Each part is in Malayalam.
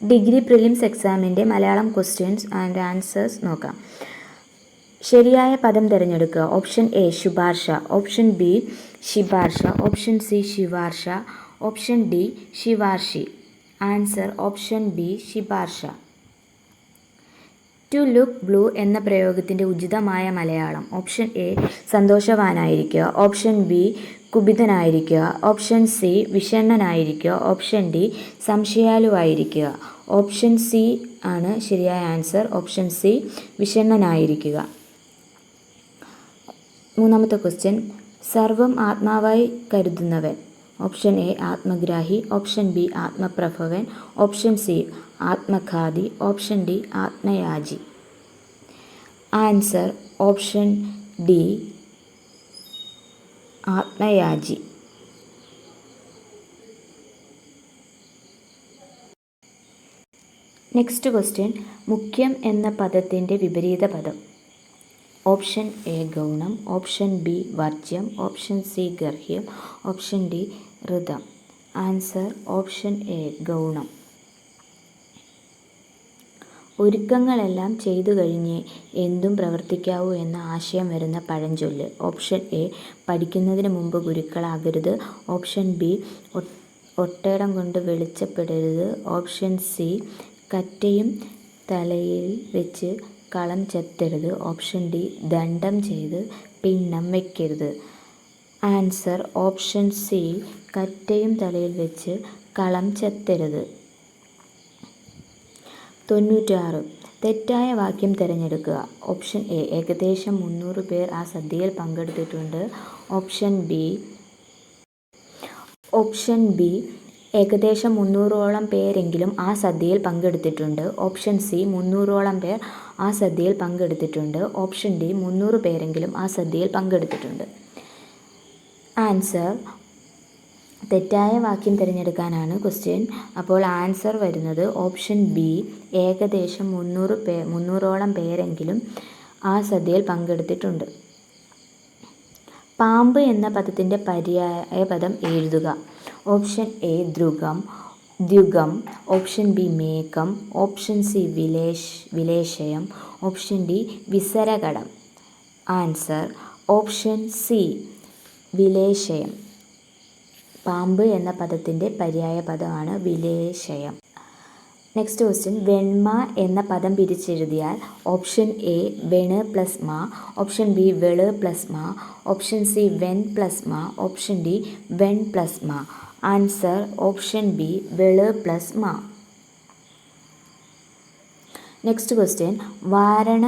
ഡിഗ്രി പ്രിലിംസ് എക്സാമിൻ്റെ മലയാളം ക്വസ്റ്റ്യൻസ് ആൻഡ് ആൻസേഴ്സ് നോക്കാം. ശരിയായ പദം തിരഞ്ഞെടുക്കുക. ഓപ്ഷൻ എ ശുപാർശ, ഓപ്ഷൻ ബി ശിപാർശ, ഓപ്ഷൻ സി ശിവാർശ, ഓപ്ഷൻ ഡി ശിവാർശി. ആൻസർ ഓപ്ഷൻ ബി ശിപാർശ. ടു ലുക്ക് ബ്ലൂ എന്ന പ്രയോഗത്തിൻ്റെ ഉചിതമായ മലയാളം. ഓപ്ഷൻ എ സന്തോഷവാനായിരിക്കുക, ഓപ്ഷൻ ബി കുപിതനായിരിക്കുക, ഓപ്ഷൻ സി വിഷണ്ണനായിരിക്കുക, ഓപ്ഷൻ ഡി സംശയാലുവായിരിക്കുക. ഓപ്ഷൻ സി ആണ് ശരിയായ ആൻസർ. ഓപ്ഷൻ സി വിഷണ്ണനായിരിക്കുക. മൂന്നാമത്തെ ക്വസ്റ്റ്യൻ, സർവം ആത്മാവായി കരുതുന്നവൻ. ഓപ്ഷൻ എ ആത്മഗ്രാഹി, ഓപ്ഷൻ ബി ആത്മപ്രഭവൻ, ഓപ്ഷൻ സി ആത്മഘാതി, ഓപ്ഷൻ ഡി ആത്മയാജി. ആൻസർ ഓപ്ഷൻ ഡി ആത്മയാജി. നെക്സ്റ്റ് ക്വസ്റ്റ്യൻ, മുഖ്യം എന്ന പദത്തിൻ്റെ വിപരീത പദം. ഓപ്ഷൻ എ ഗൗണം, ഓപ്ഷൻ ബി വർജ്യം, ഓപ്ഷൻ സി ഗർഹ്യം, ഓപ്ഷൻ ഡി ഋതം. ആൻസർ ഓപ്ഷൻ എ ഗൗണം. ഒരുക്കങ്ങളെല്ലാം ചെയ്തു കഴിഞ്ഞേ എന്തും പ്രവർത്തിക്കാവൂ എന്ന ആശയം വരുന്ന പഴഞ്ചൊല്ല്. ഓപ്ഷൻ എ പഠിക്കുന്നതിന് മുമ്പ് ഗുരുക്കളാകരുത്, ഓപ്ഷൻ ബി ഒട്ടേടം കൊണ്ട് വെളിച്ചപ്പെടരുത്, ഓപ്ഷൻ സി കറ്റയും തലയിൽ വെച്ച് കളം ചെത്തരുത്, ഓപ്ഷൻ ഡി ദണ്ഡം ചെയ്ത് പിണ്ണം വയ്ക്കരുത്. ആൻസർ ഓപ്ഷൻ സി കറ്റയും തലയിൽ വെച്ച് കളം ചെത്തരുത്. 96. തെറ്റായ വാക്യം തിരഞ്ഞെടുക്കുക. ഓപ്ഷൻ എ ഏകദേശം 300 പേർ ആ സദ്യയിൽ പങ്കെടുത്തിട്ടുണ്ട്, ഓപ്ഷൻ ബി ഏകദേശം 300ഓളം പേരെങ്കിലും ആ സദ്യയിൽ പങ്കെടുത്തിട്ടുണ്ട്, ഓപ്ഷൻ സി 300ഓളം പേർ ആ സദ്യയിൽ പങ്കെടുത്തിട്ടുണ്ട്, ഓപ്ഷൻ ഡി 300 പേരെങ്കിലും ആ സദ്യയിൽ പങ്കെടുത്തിട്ടുണ്ട്. ആൻസർ തെറ്റായ വാക്യം തിരഞ്ഞെടുക്കാനാണ് ക്വസ്റ്റ്യൻ. അപ്പോൾ ആൻസർ വരുന്നത് ഓപ്ഷൻ ബി ഏകദേശം 300ഓളം പേരെങ്കിലും ആ സദ്യയിൽ പങ്കെടുത്തിട്ടുണ്ട്. പാമ്പ് എന്ന പദത്തിൻ്റെ പര്യായ പദം എഴുതുക. ഓപ്ഷൻ എ ദ്യുഗം, ഓപ്ഷൻ ബി മേഘം, ഓപ്ഷൻ സി വിലേശയം, ഓപ്ഷൻ ഡി വിസരകടം. ആൻസർ ഓപ്ഷൻ സി വിലേശയം. പാമ്പ് എന്ന പദത്തിൻ്റെ പര്യായ പദമാണ് വിലേശയം. നെക്സ്റ്റ് ക്വസ്റ്റ്യൻ, വെണ്മ എന്ന പദം പിരിച്ചെഴുതിയാൽ. ഓപ്ഷൻ എ വെണ് പ്ലസ് മ, ഓപ്ഷൻ ബി വെള് പ്ലസ് മ, ഓപ്ഷൻ സി വെൻ പ്ലസ് മ, ഓപ്ഷൻ ഡി വെൺ പ്ലസ് മ. ആൻസർ ഓപ്ഷൻ ബി വെള് പ്ലസ് മ. നെക്സ്റ്റ് ക്വസ്റ്റ്യൻ, വാരണ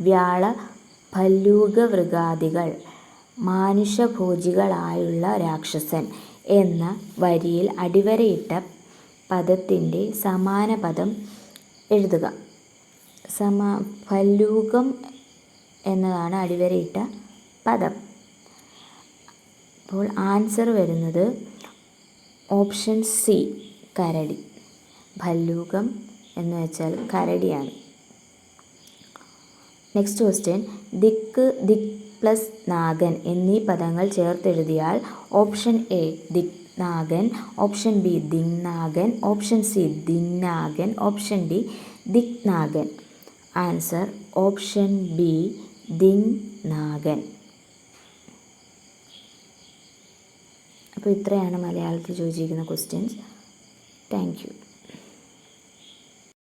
വ്യാള ഭല്ലൂക വൃഗാദികൾ മാനുഷഭോജികളായുള്ള രാക്ഷസൻ എന്ന വരിയിൽ അടിവരയിട്ട പദത്തിൻ്റെ സമാന പദം എഴുതുക. ഭല്ലൂകം എന്നതാണ് അടിവരയിട്ട പദം. അപ്പോൾ ആൻസർ വരുന്നത് ഓപ്ഷൻ സി കരടി. ഭല്ലൂകം എന്ന് വെച്ചാൽ കരടിയാണ്. നെക്സ്റ്റ് ക്വസ്റ്റ്യൻ, ദിക്ക് പ്ലസ് നാഗൻ എന്നീ പദങ്ങൾ ചേർത്തെഴുതിയാൽ. ഓപ്ഷൻ എ ദിക്നാഗൻ, ഓപ്ഷൻ ബി ദിങ്നാഗൻ, ഓപ്ഷൻ സി ദിങ്നാഗൻ, ഓപ്ഷൻ ഡി ദിക്നാഗൻ. ആൻസർ ഓപ്ഷൻ ബി ദിങ്നാഗൻ. അപ്പോൾ ഇത്രയാണ് മലയാളത്തിൽ ചോദിച്ചിരിക്കുന്ന ക്വസ്റ്റ്യൻസ്. Thank you.